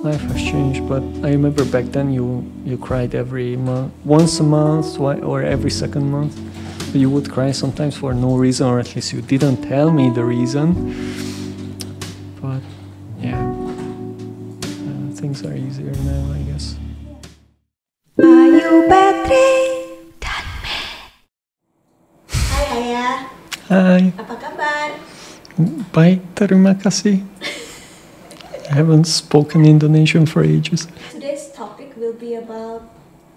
life has changed, but I remember back then you cried every month, once a month, or every second month. You would cry sometimes for no reason, or at least you didn't tell me the reason. But yeah, things are easier now, I guess. Are you Petreny? Hai Ayah. Hai. Apa kabar? Baik, terima kasih. I haven't spoken Indonesian for ages. Today's topic will be about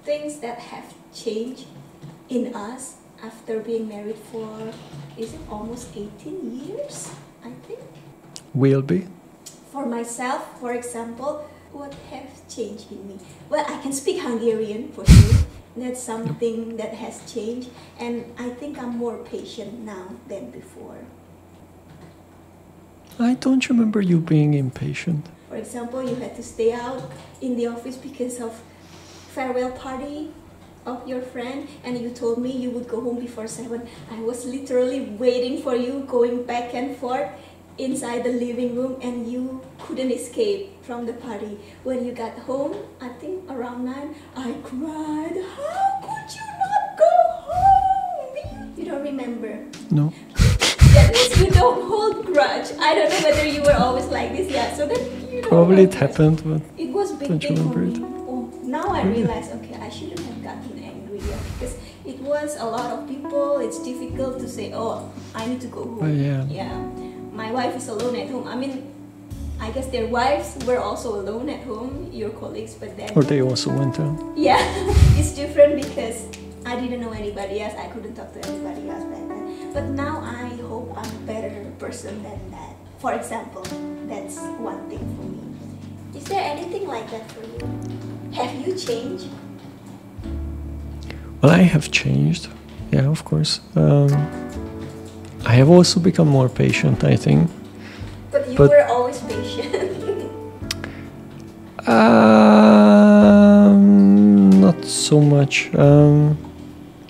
things that have changed in us after being married for, is it almost 18 years, I think? Will be. For myself, for example, what have changed in me? Well, I can speak Hungarian for sure. That's something that has changed, and I think I'm more patient now than before. I don't remember you being impatient. For example, you had to stay out in the office because of farewell party of your friend, and you told me you would go home before 7. I was literally waiting for you, going back and forth inside the living room, and you couldn't escape from the party. When you got home, I think around 9, I cried. How could you not go home? You don't remember? No. At least you don't hold grudge. I don't know whether you were always like this, yeah. So that you don't Probably it happened, but it was a big don't thing for remember me. it. Oh, now I realize, okay, I shouldn't have gotten angry, yeah, because it was a lot of people. It's difficult to say, oh, I need to go home. Yeah. My wife is alone at home. I mean, I guess their wives were also alone at home, your colleagues, but then... Or they also went out. Yeah, it's different because I didn't know anybody else. I couldn't talk to anybody else back then. But now I hope I'm a better person than that. For example, that's one thing for me. Is there anything like that for you? Have you changed? Well, I have changed. Yeah, of course. I have also become more patient, I think. But you were always patient. Not so much.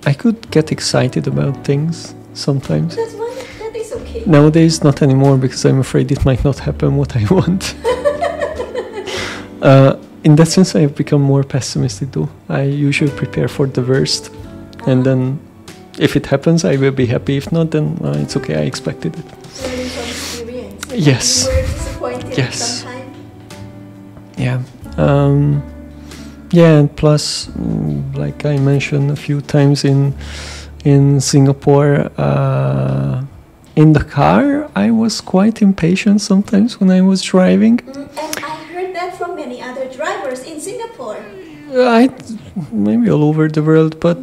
I could get excited about things sometimes. That is okay. Nowadays, not anymore, because I'm afraid it might not happen what I want. In that sense, I have become more pessimistic though. I usually prepare for the worst, and then if it happens, I will be happy. If not, then it's okay, I expected it. Learning from experience. Yes. You were disappointed Yes. sometimes. Yeah. Yeah, and plus, like I mentioned a few times in Singapore, in the car, I was quite impatient sometimes when I was driving. And I heard that from many other drivers in Singapore. Maybe all over the world, but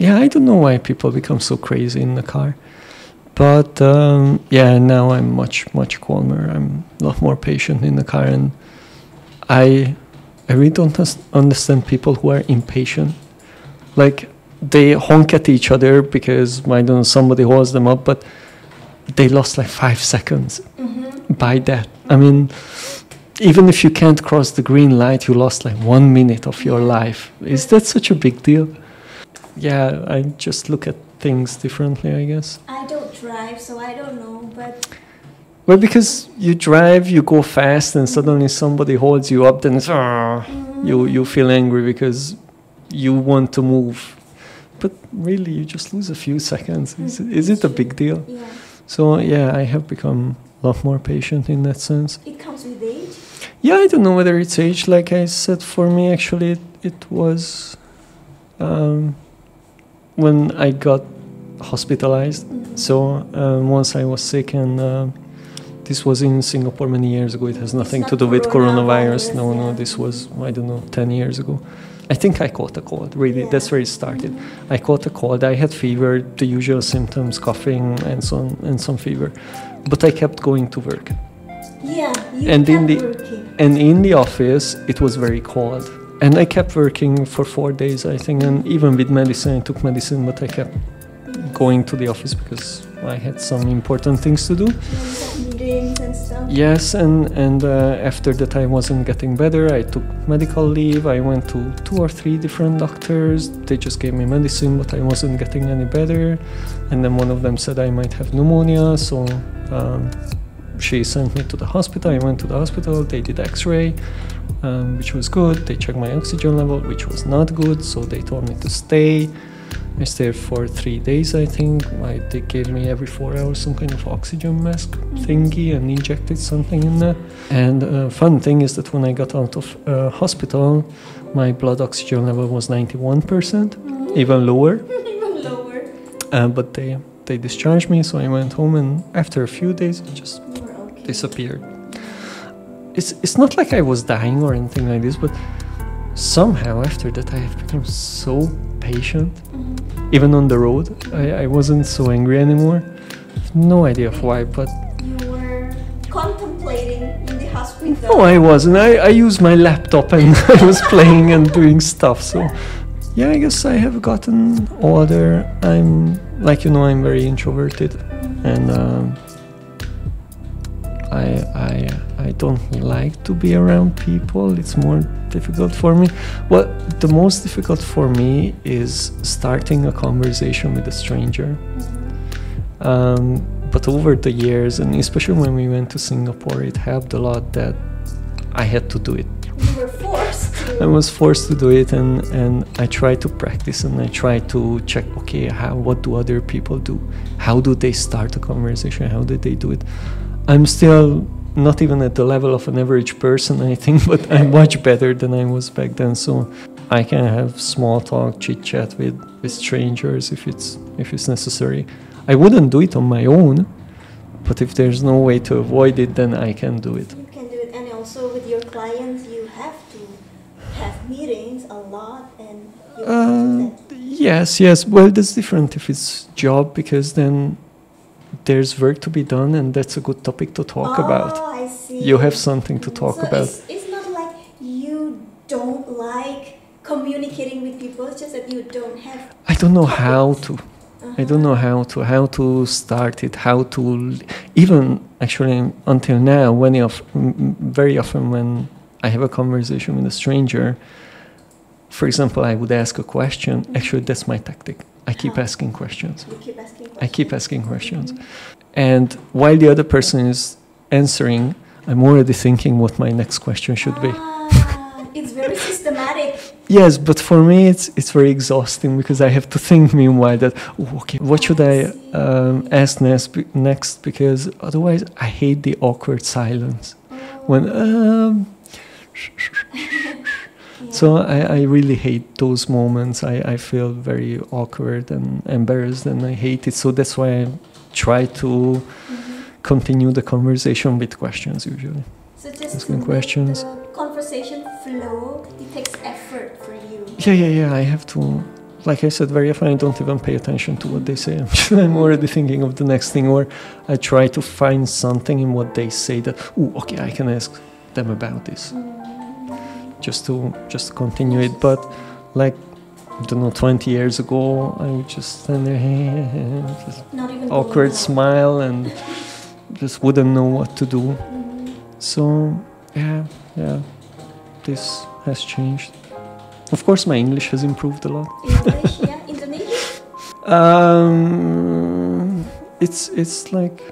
yeah, I don't know why people become so crazy in the car. But yeah, now I'm much calmer. I'm a lot more patient in the car, and I really don't understand people who are impatient. Like, they honk at each other because, I don't know, somebody holds them up, but they lost like 5 seconds by that. I mean, even if you can't cross the green light, you lost like 1 minute of your life. Is that such a big deal? Yeah, I just look at things differently, I guess. I don't drive, so I don't know, but... Well, because you drive, you go fast, and suddenly somebody holds you up, then it's, you feel angry because you want to move. But really, you just lose a few seconds. Is it a big deal? Yeah. So, yeah, I have become a lot more patient in that sense. It comes with age? Yeah, I don't know whether it's age. Like I said, for me, actually, it was when I got hospitalized. So once I was sick, and this was in Singapore many years ago. It has nothing to do with coronavirus. No, this was, I don't know, 10 years ago. I think I caught a cold, really. Yeah. That's where it started. I caught a cold. I had fever, the usual symptoms, coughing and so on, and some fever. But I kept going to work. Yeah, you and kept working. And in the office, it was very cold. And I kept working for 4 days, I think. And even with medicine, I took medicine, but I kept going to the office because I had some important things to do. Meetings and stuff. Yes, and after that I wasn't getting better. I took medical leave. I went to 2 or 3 different doctors. They just gave me medicine, but I wasn't getting any better. And then one of them said I might have pneumonia. So she sent me to the hospital. I went to the hospital. They did X-ray, which was good. They checked my oxygen level, which was not good. So they told me to stay. I stayed for 3 days, I think. They gave me every 4 hours some kind of oxygen mask thingy and injected something in there. And fun thing is that when I got out of hospital, my blood oxygen level was 91%, even lower. Even lower. But they discharged me, so I went home, and after a few days, it just disappeared. It's not like I was dying or anything like this, but somehow after that I have become so patient. Even on the road, I wasn't so angry anymore. No idea of why, but... You were contemplating in the hospital. No, I wasn't. I used my laptop and I was playing and doing stuff. So, yeah, I guess I have gotten older. I'm, like, I'm very introverted. And I don't like to be around people. It's more difficult for me. Well, the most difficult for me is starting a conversation with a stranger. But over the years, and especially when we went to Singapore, it helped a lot that I had to do it. You were forced to. I was forced to do it, and I tried to practice, and I tried to check, okay, what do other people do? How do they start a conversation? How did they do it? I'm still not even at the level of an average person, I think, but I'm much better than I was back then. So I can have small talk, chit chat with strangers if it's necessary. I wouldn't do it on my own, but if there's no way to avoid it, then I can do it. You can do it, and also with your clients, you have to have meetings a lot, and you can do that. Yes. Well, that's different if it's job, because then there's work to be done, and that's a good topic to talk about. Oh, I see. You have something to talk about. It's not like you don't like communicating with people, it's just that you don't have... I don't know how to. I don't know how to start it, how to... Even, actually, until now, very often when I have a conversation with a stranger, for example, I would ask a question. Actually, that's my tactic. I keep asking questions. You keep asking questions. I keep asking questions. And while the other person is answering, I'm already thinking what my next question should be. It's very systematic. Yes, but for me it's very exhausting, because I have to think meanwhile that, what should I ask next? Because otherwise I hate the awkward silence. When So I really hate those moments. I feel very awkward and embarrassed, and I hate it. So that's why I try to continue the conversation with questions usually. So just asking questions. The conversation flow, it takes effort for you. Yeah. I have to, like I said, very often I don't even pay attention to what they say. I'm already thinking of the next thing, or I try to find something in what they say that, I can ask them about this. Just to continue it. But like, I don't know, 20 years ago, I would just stand there, just awkward smile, and just wouldn't know what to do. So yeah, this has changed. Of course, my English has improved a lot. English, yeah, Indonesian. It's like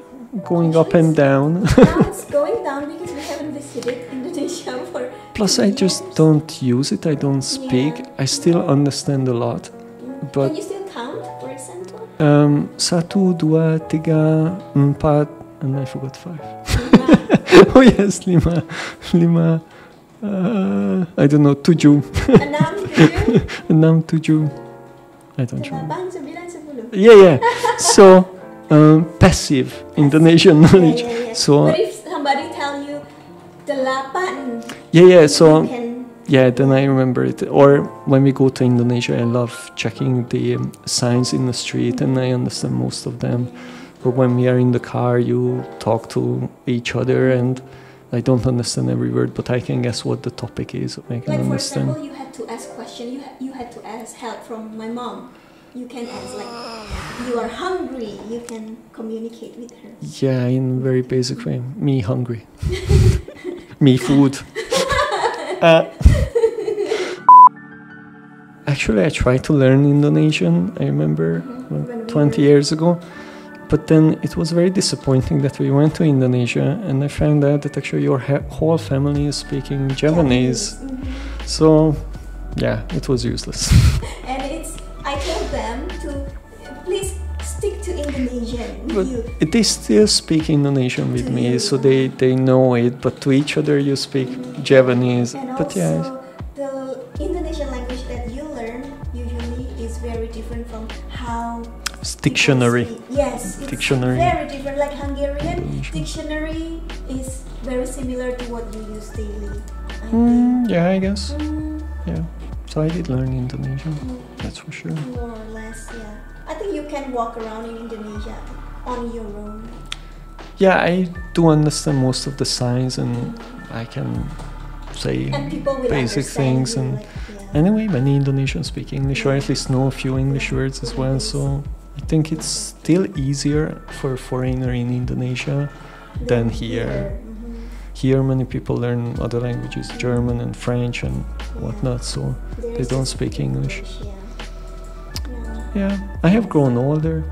going up and down. Now it's going down because we haven't visited Indonesia for... Plus, I just don't use it. I don't speak. Yeah. I still understand a lot. But can you still count, for example? 1, 2, 3, 4, and I forgot 5. Oh yes, 5. I don't know, 7. 6, 7. I don't know. 8, 9, 10. Yeah. So, passive Indonesian knowledge. Yeah. So, but if somebody tell you 8, yeah. So, you can... yeah, then I remember it. Or when we go to Indonesia, I love checking the signs in the street, and I understand most of them. Or when we are in the car, you talk to each other, and I don't understand every word, but I can guess what the topic is. I can understand. For example, you had to ask questions. You had to ask help from my mom. You can ask, like, you are hungry. You can communicate with her. Yeah, in a very basic way. Me hungry. Me food. Actually, I tried to learn Indonesian. I remember 20 years ago. But then it was very disappointing that we went to Indonesia and I found out that actually your whole family is speaking Japanese. So, yeah, it was useless. And I told them to please stick to Indonesian. But they still speak Indonesian with me, so they know it, but to each other you speak Japanese. And but also, yeah, the Indonesian language that you learn usually is very different from how dictionary. Yes, it's Dictionary. very different. Like Hungarian dictionary is very similar to what you use daily. I think. Yeah, I guess. Yeah. So I did learn Indonesian, that's for sure. More or less, yeah. I think you can walk around in Indonesia on your own. Yeah, I do understand most of the signs and I can say And people will basic understand things. you, And like, yeah. anyway, many Indonesians speak English, or at least know a few English words as well. So I think it's still easier for a foreigner in Indonesia than here. Here many people learn other languages, German and French and whatnot, so they don't speak English. Yeah, I have grown older.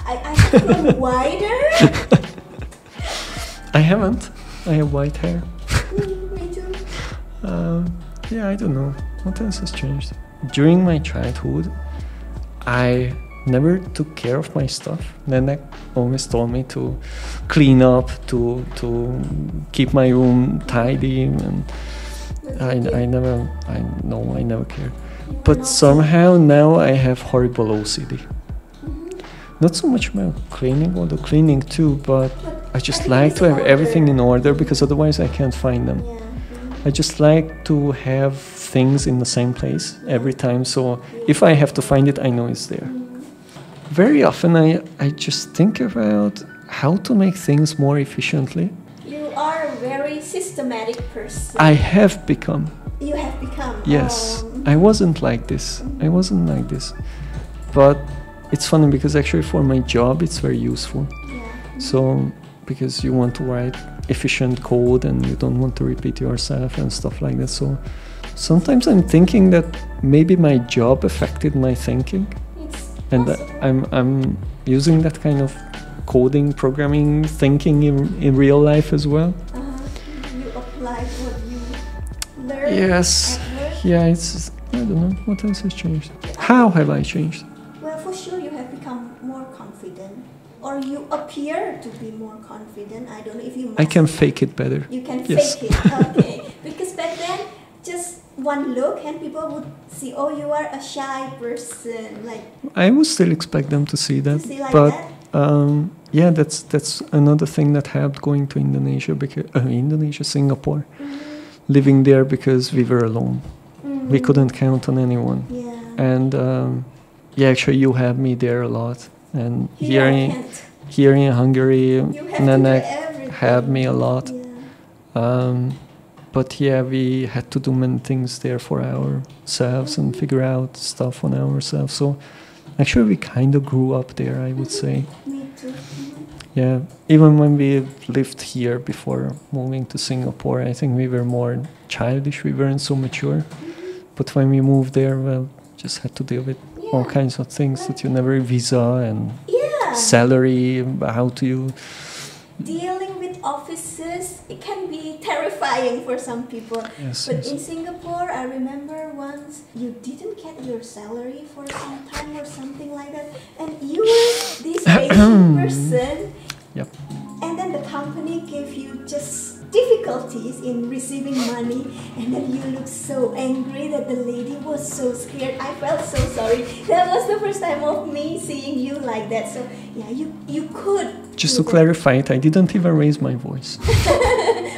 I have grown wider. I haven't. I have white hair. Me too. Yeah, I don't know. What else has changed? During my childhood, I never took care of my stuff. Nana always told me to clean up, to keep my room tidy, and I never cared. But somehow now I have horrible OCD. Not so much about cleaning, although cleaning too, but I just like to have everything in order because otherwise I can't find them. I just like to have things in the same place every time, so if I have to find it, I know it's there. Very often I just think about how to make things more efficiently. You are a very systematic person. I have become. You have become. Yes. I wasn't like this. But it's funny because actually for my job it's very useful. Yeah. So, because you want to write efficient code and you don't want to repeat yourself and stuff like that. So sometimes I'm thinking that maybe my job affected my thinking. And I'm using that kind of coding, programming, thinking in real life as well. You applied what you learned. Yes. Yeah, it's, I don't know, what else has changed? How have I changed? Well, for sure you have become more confident. Or you appear to be more confident. I don't know if you I can fake it better. You can Yes. fake it, okay. Because back then, just one look and people would see, oh, you are a shy person. Like I would still expect them to see that. like but that? yeah, that's another thing that helped going to Indonesia, because Singapore, living there because we were alone. We couldn't count on anyone. Yeah. And yeah, actually you have me there a lot. And Here I here can't. in Hungary, You have to do Nana everything. had me a lot. Yeah. But yeah, we had to do many things there for ourselves and figure out stuff on ourselves. So actually we kind of grew up there, I would say. Me too. Yeah, even when we lived here before moving to Singapore, I think we were more childish, we weren't so mature. But when we moved there, well, just had to deal with all kinds of things that you never visa and salary, how do you... Dealing with offices, it can be terrifying for some people. Yes, but yes. in Singapore, I remember once you didn't get your salary for some time or something like that, and you were this Asian person, Yep. and then the company gave you just difficulties in receiving money, and then you looked so angry that the lady was so scared. I felt so sorry. That was the first time of me seeing you like that. So yeah, you could. Just to clarify it, I didn't even raise my voice.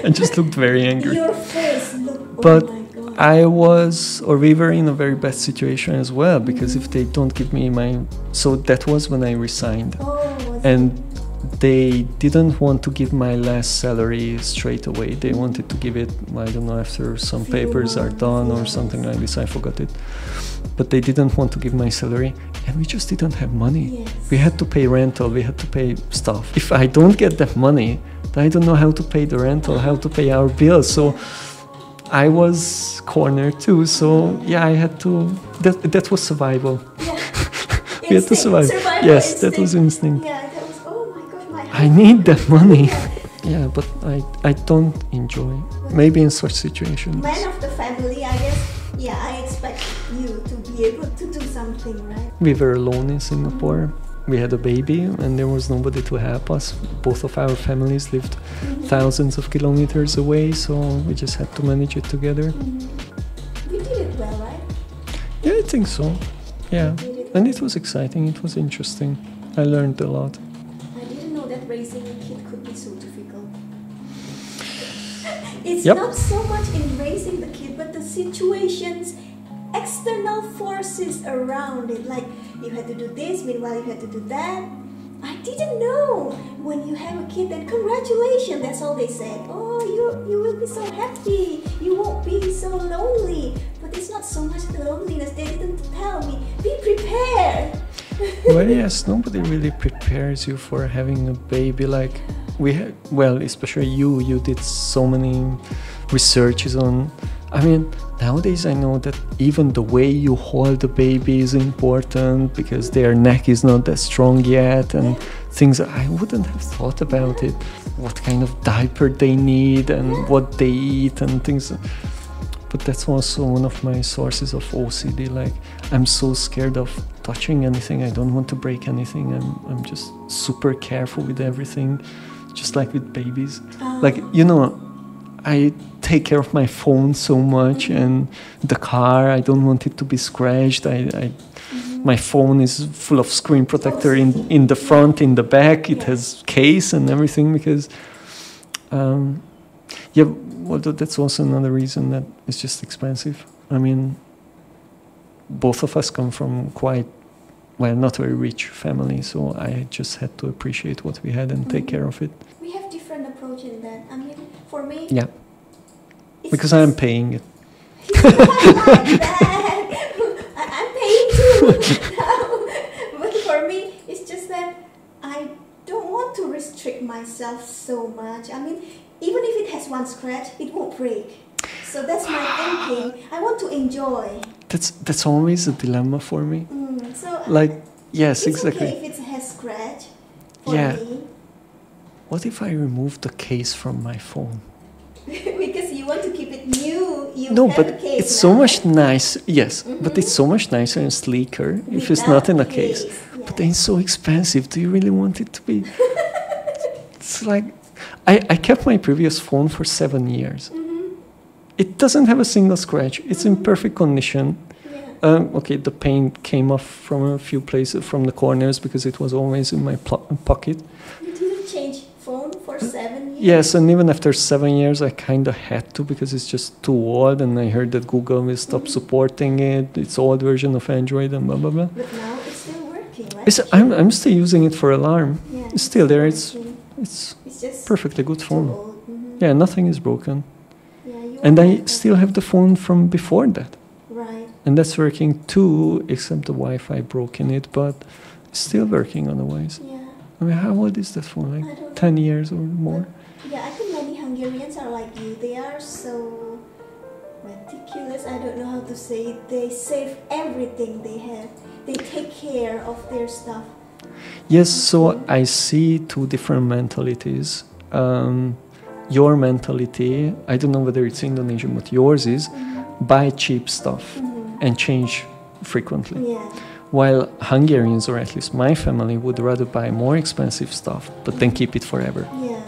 I just looked very angry. Your face looked, But oh my God. we were in a very bad situation as well, because if they don't give me so that was when I resigned. And they didn't want to give my last salary straight away. They wanted to give it, I don't know, after some papers are done or something like this, I forgot it. But they didn't want to give my salary, and we just didn't have money. Yes. We had to pay rental, we had to pay stuff. If I don't get that money, I don't know how to pay the rental, how to pay our bills. So I was cornered too. So yeah, I had to, that was survival. Yeah. We had to survive. Survival Yes, instinct. that was instinct. Yeah, that I need that money. Yeah, but I don't enjoy. Maybe in such situations. Man of the family, I guess. Yeah, I expect you to be able to do something, right? We were alone in Singapore. We had a baby and there was nobody to help us. Both of our families lived thousands of kilometers away, so we just had to manage it together. You did it well, right? Yeah, I think so. Yeah. You did it And well. it was exciting, it was interesting. I learned a lot. I didn't know that raising a kid could be so difficult. It's Yep. not so much in raising the kid, but the situations, external forces around it. Like you had to do this, meanwhile you had to do that. I didn't know. When you have a kid, then congratulations. That's all they said. Oh, you will be so happy. You won't be so lonely. But it's not so much the loneliness. They didn't tell me. Be prepared. Well, yes, nobody really prepares you for having a baby. Like especially you did so many researches on. I mean, nowadays I know that even the way you hold the baby is important because their neck is not that strong yet, and things I wouldn't have thought about it. What kind of diaper they need and what they eat and things. But that's also one of my sources of OCD. Like, I'm so scared of touching anything. I don't want to break anything. I'm just super careful with everything, just like with babies. Like, I take care of my phone so much, and the car, I don't want it to be scratched. My phone is full of screen protector in the front, in the back. It has case and everything because, although that's also another reason that it's just expensive. I mean, both of us come from not very rich family, so I just had to appreciate what we had and take care of it. We have different approach in that. I mean, for me, yeah, because I'm paying it. I'm paying too. But for me, it's just that I don't want to restrict myself so much. I mean, even if it has one scratch, it won't break. So that's my thinking. I want to enjoy. That's always a dilemma for me. So yes, it's exactly. okay if it has scratch for me. What if I remove the case from my phone? Because you want to keep it new. No, but it's so much nice. Yes, but it's so much nicer and sleeker if it's not in a case. Yeah. But then it's so expensive. Do you really want it to be? It's like I kept my previous phone for 7 years. It doesn't have a single scratch. It's in perfect condition. Okay, the paint came off from a few places, from the corners, because it was always in my pocket. You didn't change phone for 7 years? Yes, and even after 7 years, I kind of had to, because it's just too old, and I heard that Google will stop supporting it. It's old version of Android and blah, blah, blah. But now it's still working, right? I'm still using it for alarm. Yeah, it's still there. working. It's just perfectly good phone. too old. Yeah, nothing is broken. Yeah, And I still have the phone from before that. Right. And that's working too, except the Wi-Fi broke in it, but it's still working otherwise. Yeah. I mean, how old is that phone? I Like don't 10 years or more? Yeah, I think many Hungarians are like you. They are so meticulous. I don't know how to say it. They save everything they have. They take care of their stuff. Yes, so I see two different mentalities. Your mentality, I don't know whether it's Indonesian, but yours is buy cheap stuff and change frequently. Yeah. While Hungarians, or at least my family, would rather buy more expensive stuff, but then keep it forever. Yeah.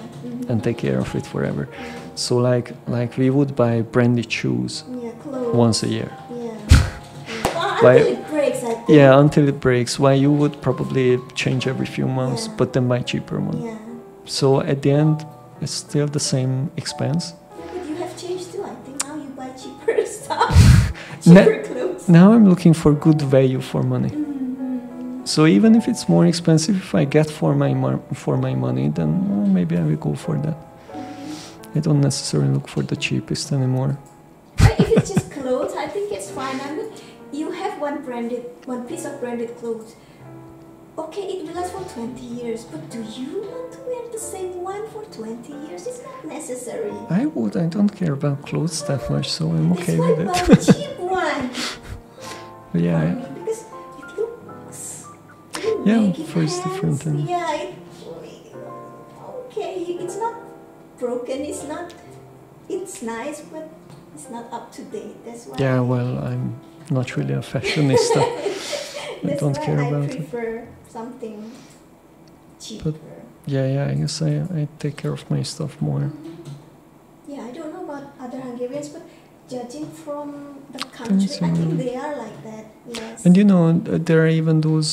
And take care of it forever. So like we would buy branded shoes Clothes. once a year. Yeah. Until it breaks, I think. Yeah, until it breaks. Why you would probably change every few months, but then buy cheaper one. Yeah. So at the end, it's still the same expense. Yeah, but you have changed too. I think now you buy cheaper stuff. Cheaper clothes. Now I'm looking for good value for money. So even if it's more expensive, if I get for my money, then maybe I will go for that. I don't necessarily look for the cheapest anymore. If it's just clothes, I think it's fine. I mean, you have one piece of branded clothes. Okay, it will last for 20 years, but do you want to wear the same one for 20 years? It's not necessary. I don't care about clothes that much, so I'm okay with it. That's why buy a cheap one. Yeah. Because it looks. Yeah, first different. broken. It's nice, but it's not up to date. That's why. Yeah, well, I'm not really a fashionista. I don't care about it. I prefer something cheaper. But yeah, I guess I take care of my stuff more. Yeah, I don't know about other Hungarians, but judging from the country, I think they are like that. Yes. And you know, there are even those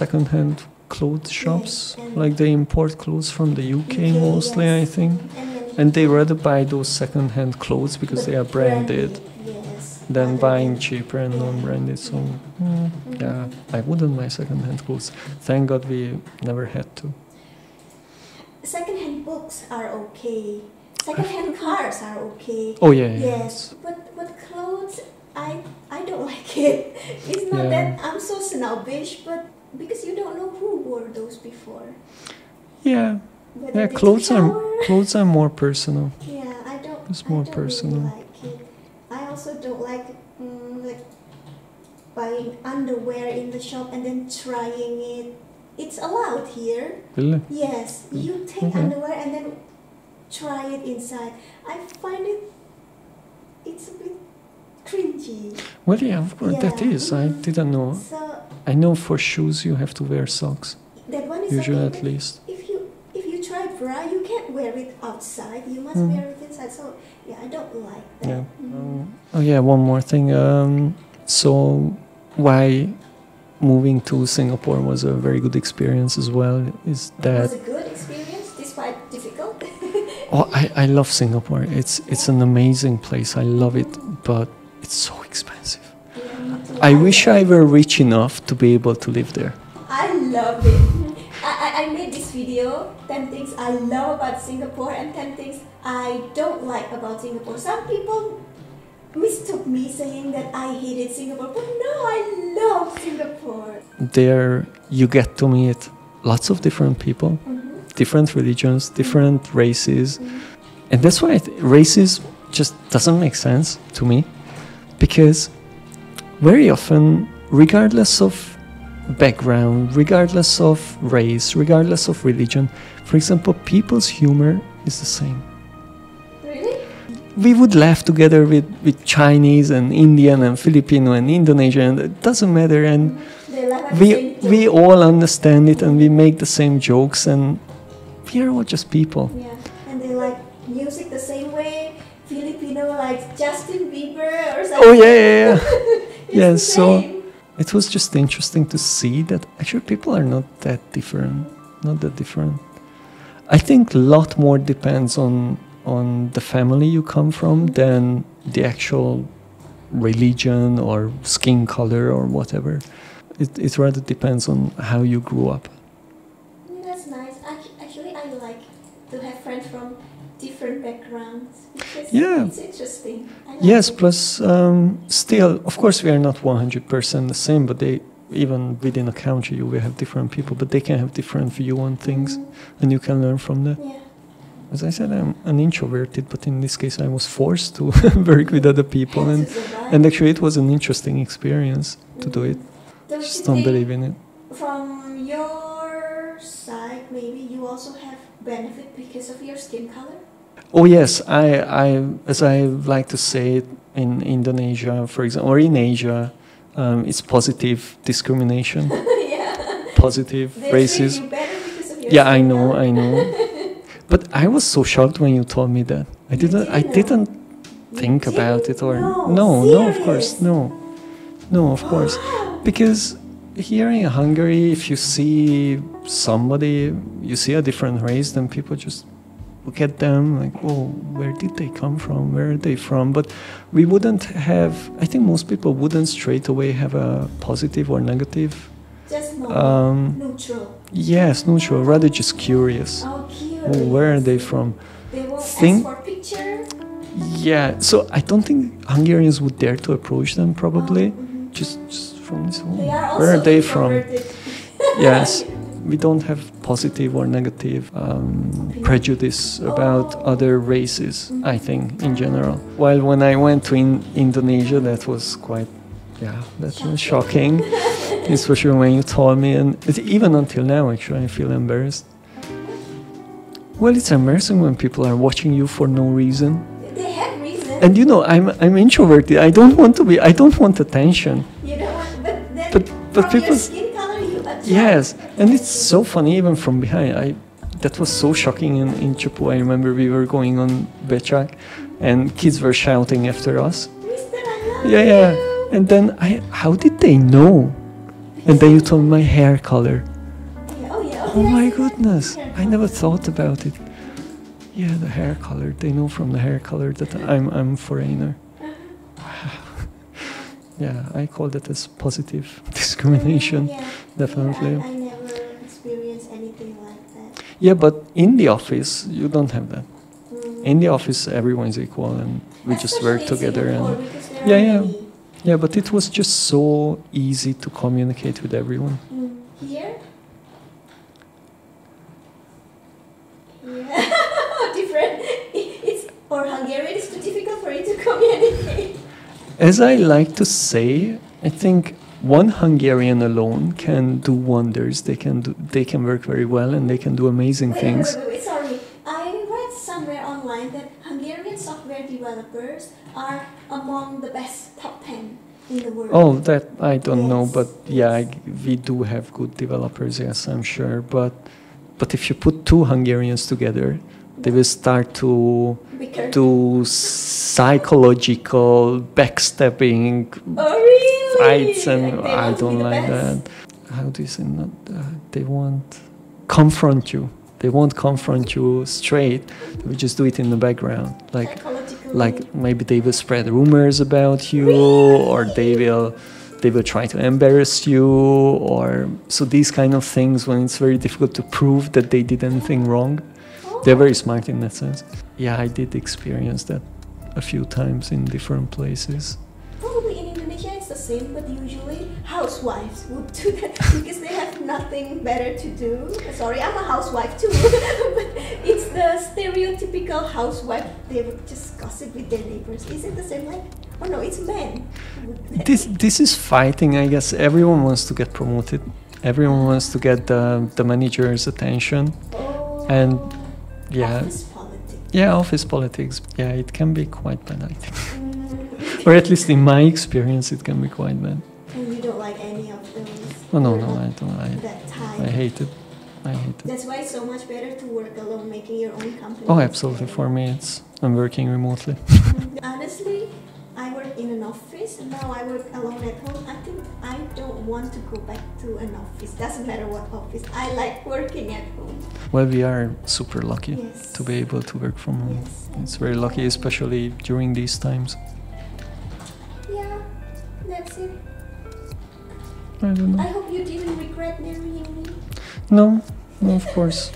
second-hand clothes shops, yes, like they import clothes from the UK mostly, yes. I think. And they rather buy those second-hand clothes because they are branded yes, than buying cheaper and non-branded. So yeah, I wouldn't buy second-hand clothes. Thank God we never had to. Second-hand books are okay. Second-hand cars are okay. Oh yeah. Yes, but clothes, I don't like it. It's not that I'm so snobbish, but because you don't know who wore those before. Yeah. Whether clothes are more personal. Yeah, I don't. It's more I don't personal. Really like it. I also don't like buying underwear in the shop and then trying it. It's allowed here. Really? Yes, you take underwear and then try it inside. I find it's a bit cringy. Well, yeah, of course that is. I didn't know. So I know for shoes you have to wear socks. That one is usually okay, at least. If you try bra, you can't wear it outside. You must wear it inside. So yeah, I don't like that. Yeah. Oh yeah, one more thing. So why moving to Singapore was a very good experience as well. Is that it was a good experience despite difficult? Oh, I love Singapore. It's an amazing place. I love it, but it's so expensive. Yeah, I wish I were rich enough to be able to live there. I love it. I made this video, 10 things I love about Singapore and 10 things I don't like about Singapore. Some people mistook me saying that I hated Singapore, but no, I love Singapore. There you get to meet lots of different people, different religions, different races. And that's why races just doesn't make sense to me, because very often, regardless of background, regardless of race, regardless of religion, for example, people's humor is the same. Really? We would laugh together with Chinese and Indian and Filipino and Indonesian, it doesn't matter, and we all understand it and we make the same jokes, and we are all just people. Yeah, and they like music the same way. Filipino likes Justin Bieber or something. Oh yeah. Yeah, It's the so same. it was just interesting to see that actually people are not that different. I think a lot more depends on the family you come from than the actual religion or skin color or whatever. It rather depends on how you grew up. That's nice. Actually, I like to have friends from different backgrounds because it's interesting. Yes, plus still, of course, we are not 100% the same, but even within a country, you will have different people, but they can have different view on things, and you can learn from that. Yeah. As I said, I'm an introverted, but in this case, I was forced to work with other people, and actually, it was an interesting experience to do it. Just don't believe in it. From your side, maybe you also have benefit because of your skin color? Oh yes, I as I like to say it in Indonesia, for example, or in Asia, it's positive discrimination. Yeah. Positive racism. Yeah, I know. But I was so shocked when you told me that. I didn't think about it, or no, of course, no, of course, because here in Hungary, if you see somebody, you see a different race, then people just look at them like, oh, where did they come from? Where are they from? But we wouldn't have, I think most people wouldn't straight away have a positive or negative. Just neutral. Yes, neutral, rather just curious. Oh, curious. Oh, where are they from? They won't ask for a picture? Yeah, so I don't think Hungarians would dare to approach them probably. Just from this home. Where are they from? Yes. We don't have positive or negative prejudice about other races, I think, in general. While when I went to Indonesia, that was quite, that was shocking, especially when you told me, and even until now, actually, I feel embarrassed. Well, it's embarrassing when people are watching you for no reason. They have reason. And you know, I'm introverted. I don't want attention. You know what? But then But from people, your skin color, you attract. yes, and it's so funny even from behind. That was so shocking in Chipu. I remember we were going on Becak, and kids were shouting after us. Mister, I love Yeah. you. And then how did they know? And then you told me my hair color. Yeah, Oh my yes, goodness, hair I never thought about it. Yeah, the hair color. They know from the hair color that I'm foreigner. Yeah, I call that as positive discrimination. Yeah, Definitely. I never experienced anything like that. Yeah, but in the office you don't have that. Mm. In the office everyone's equal and we just work Especially in together Singapore, and because there are yeah. many. Yeah, but it was just so easy to communicate with everyone. Here? Yeah. Different. Or Hungarian is too difficult for you to communicate. As I like to say, I think one Hungarian alone can do wonders. They can work very well and they can do amazing things. Wait, sorry. I read somewhere online that Hungarian software developers are among the best top 10 in the world. Oh, that I don't know, Yes, but yeah, yes. we do have good developers. Yes, I'm sure. But if you put two Hungarians together, they will start to Bicker. do psychological backstabbing Oh, really? fights, and Like they I want to be don't the like best? that. How do you say not? They won't confront you. They won't confront you straight. They will just do it in the background, like maybe they will spread rumors about you, or they will try to embarrass you, or so these kind of things when it's very difficult to prove that they did anything wrong. They're very smart in that sense. Yeah, I did experience that a few times in different places. Probably in Indonesia it's the same, but usually housewives would do that because they have nothing better to do. Sorry, I'm a housewife too, but it's the stereotypical housewife. They would just gossip with their neighbors. Is it the same like? Oh no, it's men. This is fighting, I guess. Everyone wants to get promoted. Everyone wants to get the manager's attention. Oh, And yeah, office politics. yeah, office politics. Yeah, it can be quite bad, I think. Or at least in my experience, it can be quite bad. And you don't like any of those? Oh no, You're no, not I don't. that type. I hate it. I hate it. That's why it's so much better to work alone, making your own company. Oh, absolutely. For me, I'm working remotely. Honestly, I work in an office and now I work alone at home. I think I don't want to go back to an office. Doesn't matter what office. I like working at home. Well, we are super lucky Yes. to be able to work from home. Yes. It's very lucky, especially during these times. Yeah, that's it. I don't know. I hope you didn't regret marrying me. No, of course.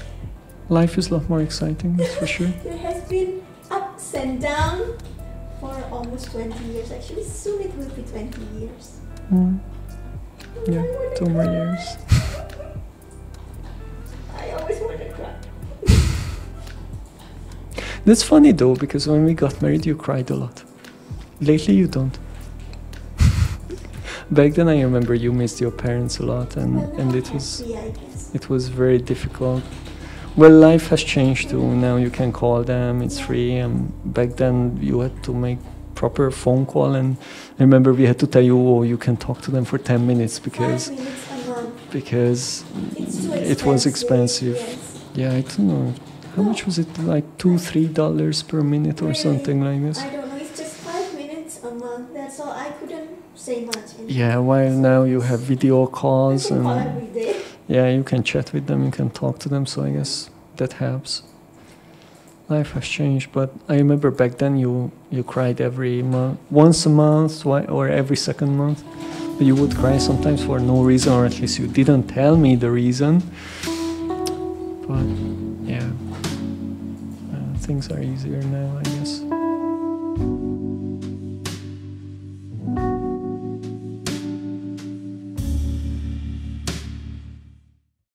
Life is a lot more exciting, that's for sure. There has been ups and downs for almost 20 years. Actually, soon it will be 20 years. Mm. I Yeah, wanna 2 more cry. years. I always want to cry. That's funny though, because when we got married, you cried a lot. Lately, you don't. Back then, I remember you missed your parents a lot, and Well, it now was I'm happy, I guess. it was very difficult. Well, life has changed too. Now you can call them; it's free. And back then, you had to make proper phone call, and I remember we had to tell you, "Oh, you can talk to them for 10 minutes 5 because minutes a month. because It's too it was expensive." Yes. Yeah, I don't know. How much was it? Like $2-3 per minute or Really? something like this. I don't know. It's just 5 minutes a month. That's all. I couldn't say much. Yeah, while now you have video I calls can call and every day. yeah, you can chat with them, you can talk to them. So I guess that helps. Life has changed, but I remember back then you cried every month, once a month, or every second month. You would cry sometimes for no reason, or at least you didn't tell me the reason. But yeah, things are easier now, I guess.